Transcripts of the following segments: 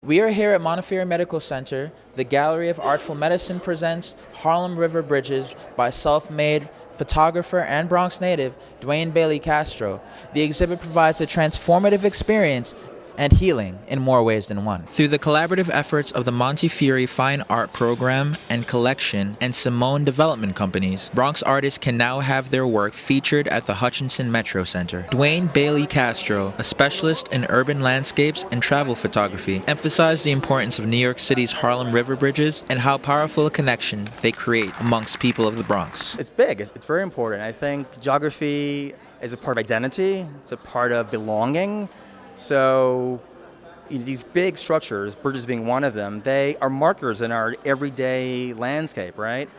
We are here at Montefiore Medical Center. The Gallery of Artful Medicine presents Harlem River Bridges by self-made photographer and Bronx native Duane Bailey-Castro. The exhibit provides a transformative experience and healing in more ways than one. Through the collaborative efforts of the Montefiore Fine Art Program and Collection and Simone Development Companies, Bronx artists can now have their work featured at the Hutchinson Metro Center. Duane Bailey-Castro, a specialist in urban landscapes and travel photography, emphasized the importance of New York City's Harlem River Bridges and how powerful a connection they create amongst people of the Bronx. It's big. It's very important. I think geography is a part of identity. It's a part of belonging. So these big structures, bridges being one of them, they are markers in our everyday landscape, right?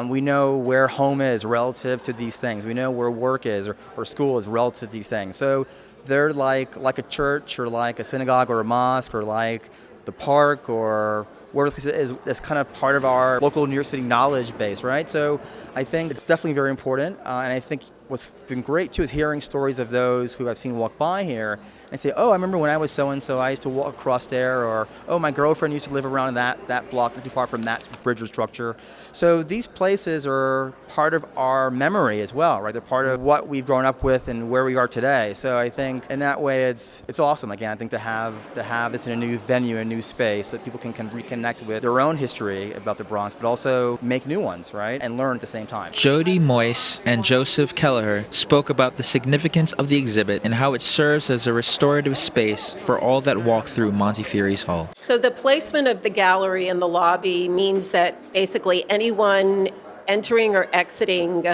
We know where home is relative to these things. We know where work is or school is relative to these things. So they're like a church or like a synagogue or a mosque or like the park or where is kind of part of our local New York City knowledge base, right? So I think it's definitely very important. And I think what's been great too is hearing stories of those who I've seen walk by here and say, oh, I remember when I was so-and-so, I used to walk across there, or, oh, my girlfriend used to live around that block, not too far from that bridge or structure. So these places are part of our memory as well, right? They're part of what we've grown up with and where we are today. So I think in that way, it's awesome, again, I think to have this in a new venue, a new space, so people can reconnect with their own history about the Bronx, but also make new ones, right? And learn at the same time. Jody Moyse and Joseph Kelleher spoke about the significance of the exhibit and how it serves as a restorative space for all that walk through Montefiore's Hall. So the placement of the gallery in the lobby means that basically anyone entering or exiting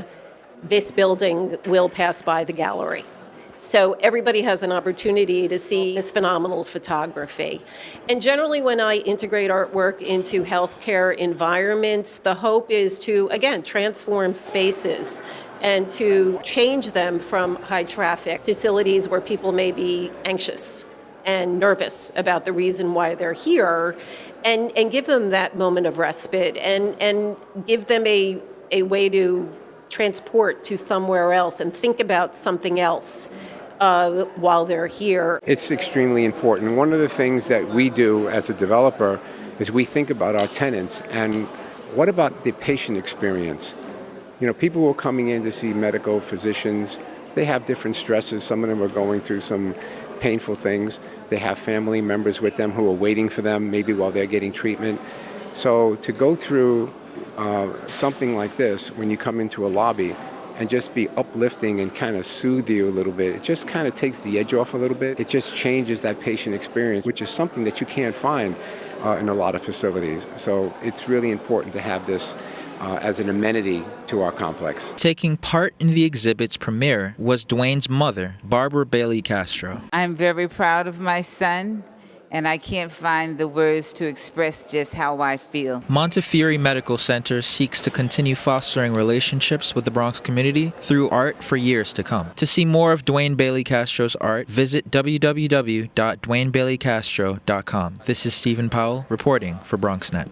this building will pass by the gallery. So everybody has an opportunity to see this phenomenal photography. And generally when I integrate artwork into healthcare environments, the hope is to, again, transform spaces and to change them from high traffic facilities where people may be anxious and nervous about the reason why they're here, and give them that moment of respite and give them a way to transport to somewhere else and think about something else while they're here. It's extremely important. One of the things that we do as a developer is we think about our tenants and what about the patient experience? You know, people who are coming in to see medical physicians, they have different stresses. Some of them are going through some painful things. They have family members with them who are waiting for them, maybe while they're getting treatment. So to go through something like this, when you come into a lobby, and just be uplifting and kind of soothe you a little bit, it just kind of takes the edge off a little bit. It just changes that patient experience, which is something that you can't find in a lot of facilities. So it's really important to have this as an amenity to our complex. Taking part in the exhibit's premiere was Duane's mother, Barbara Bailey-Castro. I'm very proud of my son, and I can't find the words to express just how I feel. Montefiore Medical Center seeks to continue fostering relationships with the Bronx community through art for years to come. To see more of Duane Bailey-Castro's art, visit www.duanebaileycastro.com. This is Stephen Powell reporting for Bronxnet.